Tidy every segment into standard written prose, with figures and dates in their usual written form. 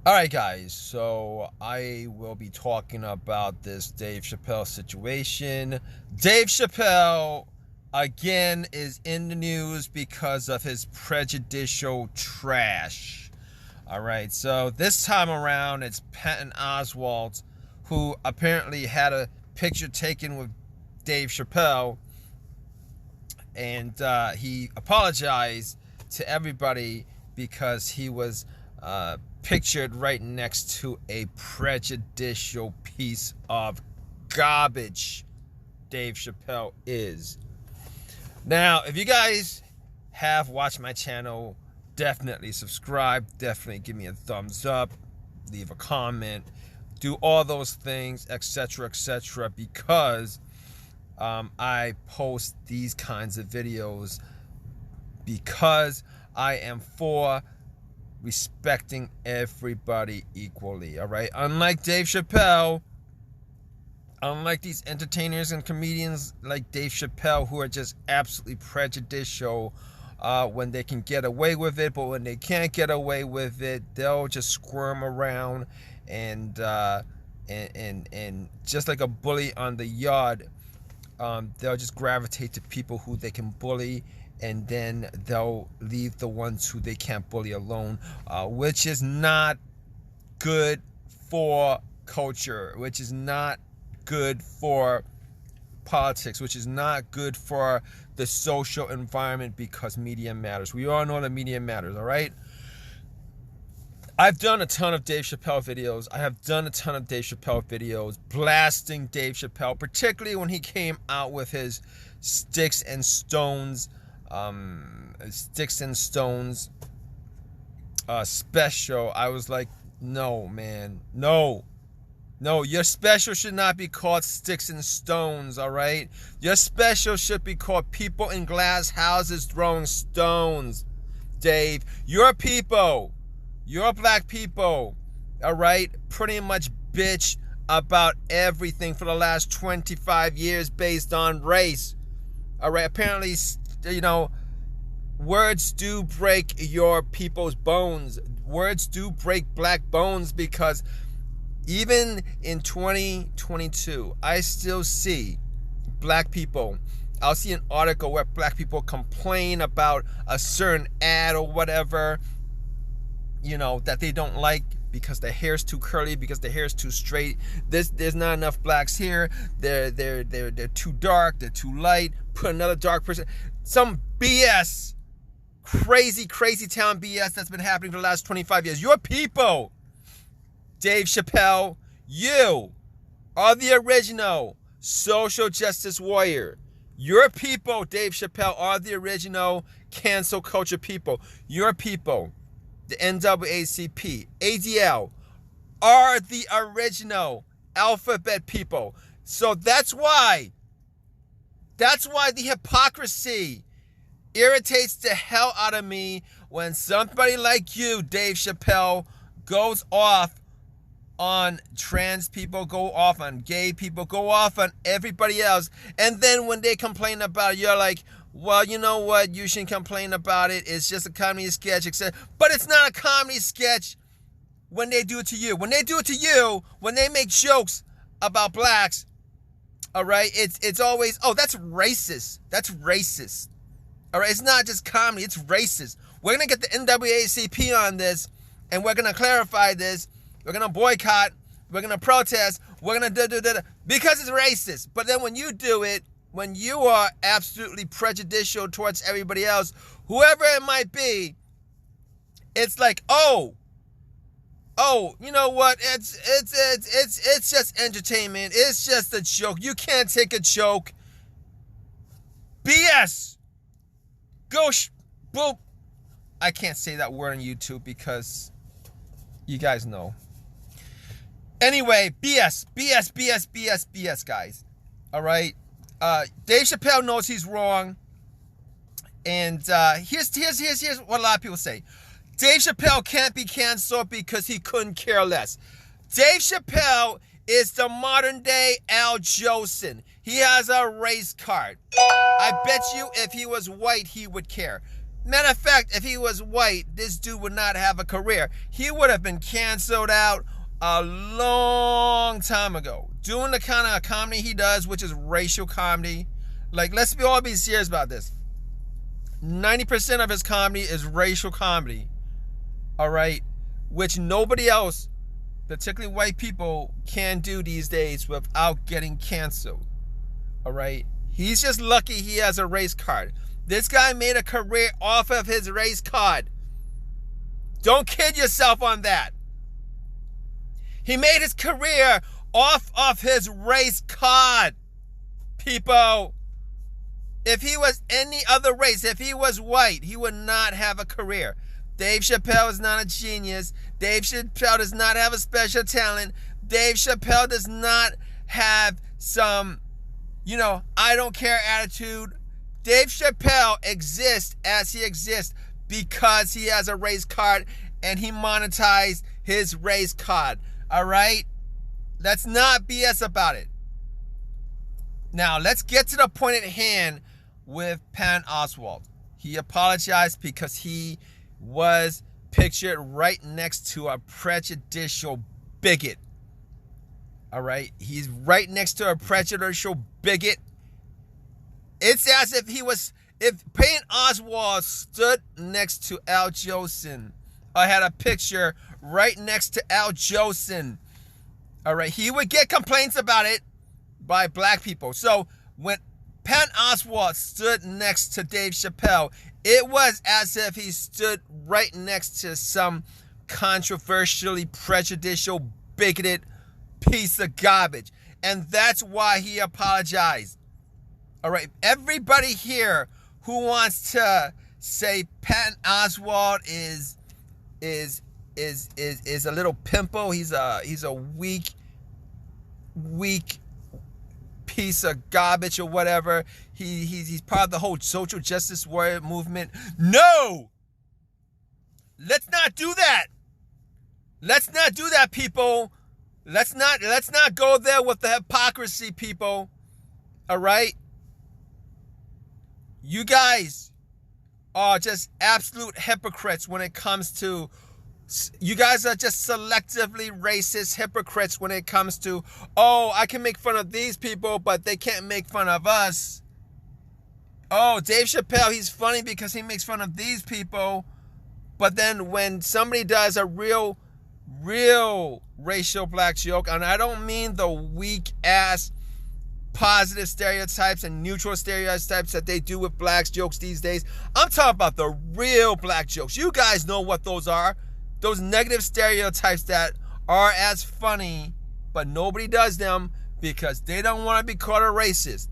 Alright guys, so I will be talking about this Dave Chapelle situation. Dave Chapelle, again, is in the news because of his prejudicial trash. Alright, so this time around it's Patton Oswalt, who apparently had a picture taken with Dave Chapelle, and he apologized to everybody because he was pictured right next to a prejudicial piece of garbage. Dave Chapelle is. Now, if you guys have watched my channel, definitely subscribe, definitely give me a thumbs up, leave a comment, do all those things, etc., because I post these kinds of videos because I am for respecting everybody equally. All right, unlike Dave Chapelle, unlike these entertainers and comedians like Dave Chapelle, who are just absolutely prejudicial when they can get away with it, but when they can't get away with it, they'll just squirm around and just like a bully on the yard, they'll just gravitate to people who they can bully, and then they'll leave the ones who they can't bully alone, which is not good for culture, which is not good for politics, which is not good for the social environment, because media matters. We all know that media matters, all right? I've done a ton of Dave Chapelle videos. I have done a ton of Dave Chapelle videos blasting Dave Chapelle, particularly when he came out with his Sticks and Stones special. I was like, no, man, no, your special should not be called Sticks and Stones, all right? Your special should be called People in Glass Houses Throwing Stones. Dave, your people, your black people, all right, pretty much bitch about everything for the last 25 years based on race, all right? Apparently, you know, words do break your people's bones. Words do break black bones, because even in 2022, I still see black people. I'll see an article where black people complain about a certain ad or whatever, you know, that they don't like because the hair's too curly, because the hair's too straight. There's not enough blacks here. They're too dark. They're too light. Put another dark person. Some BS, crazy town BS that's been happening for the last 25 years. Your people, Dave Chapelle, you are the original social justice warrior. Your people, Dave Chapelle, are the original cancel culture people. Your people, the NAACP, ADL, are the original alphabet people. So that's why the hypocrisy irritates the hell out of me when somebody like you, Dave Chapelle, goes off on trans people, go off on gay people, go off on everybody else, and then when they complain about it, you're like, well, you know what, you shouldn't complain about it, it's just a comedy sketch, etc. But it's not a comedy sketch when they do it to you. When they do it to you, when they make jokes about blacks, all right, it's always, oh, that's racist. That's racist. All right, it's not just comedy, it's racist. We're going to get the NAACP on this, and we're going to clarify this. We're going to boycott. We're going to protest. We're going to because it's racist. But then when you do it, when you are absolutely prejudicial towards everybody else, whoever it might be, it's like, oh, you know what? It's just entertainment. It's just a joke. You can't take a joke. BS. Boop. I can't say that word on YouTube because you guys know. Anyway, BS, guys. All right. Dave Chapelle knows he's wrong, and here's what a lot of people say. Dave Chapelle can't be canceled because he couldn't care less. Dave Chapelle is the modern day Al Jolson. He has a race card. I bet you if he was white, he would care. Matter of fact, if he was white, this dude would not have a career. He would have been canceled out a long time ago. Doing the kind of comedy he does, which is racial comedy. Like, let's all be serious about this. 90% of his comedy is racial comedy. All right? Which nobody else, particularly white people, can do these days without getting canceled. All right? He's just lucky he has a race card. This guy made a career off of his race card. Don't kid yourself on that. He made his career off of his race card, people. If he was any other race, if he was white, he would not have a career. Dave Chapelle is not a genius. Dave Chapelle does not have a special talent. Dave Chapelle does not have some, I don't care attitude. Dave Chapelle exists as he exists because he has a race card and he monetized his race card. All right? Let's not BS about it. Now, let's get to the point at hand with Patton Oswalt. He apologized because he was pictured right next to a prejudicial bigot. All right? He's right next to a prejudicial bigot. It's as if if Patton Oswalt stood next to Al Jolson, or had a picture right next to Al Jolson, all right, he would get complaints about it by black people. So when Patton Oswalt stood next to Dave Chapelle, it was as if he stood right next to some controversially prejudicial, bigoted piece of garbage. And that's why he apologized. All right, everybody here who wants to say Patton Oswalt is a little pimple, he's a weak piece of garbage or whatever. He's part of the whole social justice warrior movement. No! Let's not do that. Let's not do that, people. Let's not go there with the hypocrisy, people. All right? You guys are just absolute hypocrites when it comes to... You guys are just selectively racist hypocrites when it comes to, oh, I can make fun of these people, but they can't make fun of us. Oh, Dave Chapelle, he's funny because he makes fun of these people. But then when somebody does a real racial black joke, and I don't mean the weak-ass positive stereotypes and neutral stereotypes that they do with black jokes these days. I'm talking about the real black jokes. You guys know what those are. Those negative stereotypes that are as funny, but nobody does them because they don't want to be called a racist.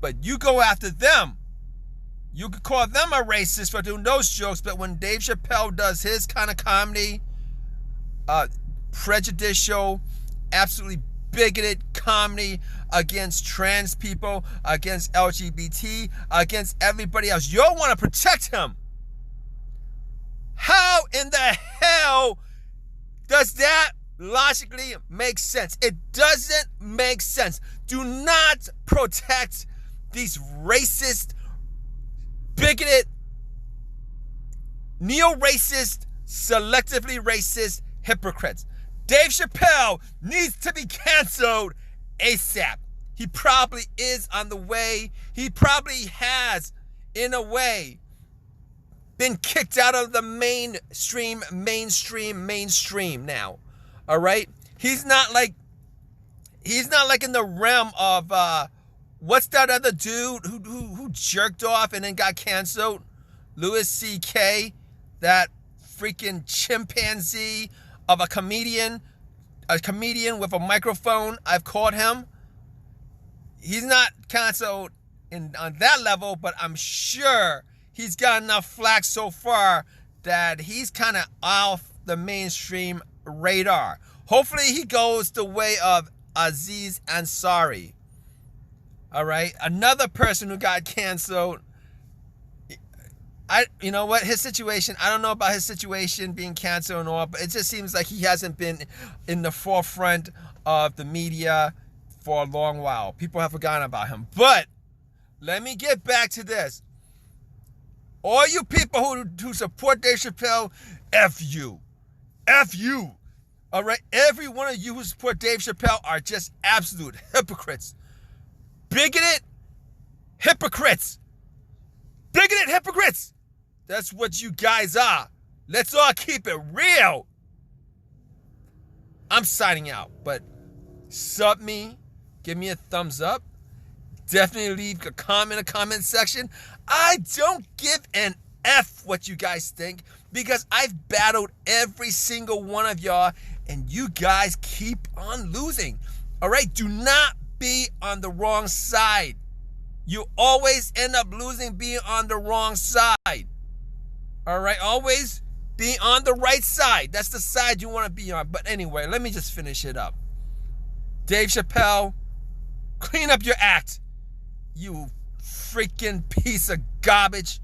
But you go after them. You could call them a racist for doing those jokes, but when Dave Chapelle does his kind of comedy, prejudicial, absolutely bigoted comedy against trans people, against LGBT, against everybody else, you want to protect him. How in the hell does that logically make sense? It doesn't make sense. Do not protect these racist, bigoted, neo-racist, selectively racist hypocrites. Dave Chapelle needs to be canceled ASAP. He probably is on the way. He probably has, in a way, been kicked out of the mainstream now. All right? He's not like in the realm of what's that other dude who jerked off and then got canceled? Louis C.K., that freaking chimpanzee of a comedian with a microphone, I've called him. He's not canceled on that level, but I'm sure he's got enough flack so far that he's kind of off the mainstream radar. Hopefully he goes the way of Aziz Ansari. All right? Another person who got canceled. You know what? His situation, I don't know about his situation being canceled and all, but it just seems like he hasn't been in the forefront of the media for a long while. People have forgotten about him. But let me get back to this. All you people who support Dave Chappelle, F you. F you. All right? Every one of you who support Dave Chappelle are just absolute hypocrites. Bigoted hypocrites. Bigoted hypocrites. That's what you guys are. Let's all keep it real. I'm signing out, but sub me. Give me a thumbs up. Definitely leave a comment in the comment section. I don't give an F what you guys think because I've battled every single one of y'all and you guys keep on losing. All right? Do not be on the wrong side. You always end up losing being on the wrong side. All right? Always be on the right side. That's the side you want to be on. But anyway, let me just finish it up. Dave Chappelle, clean up your act. You freaking piece of garbage.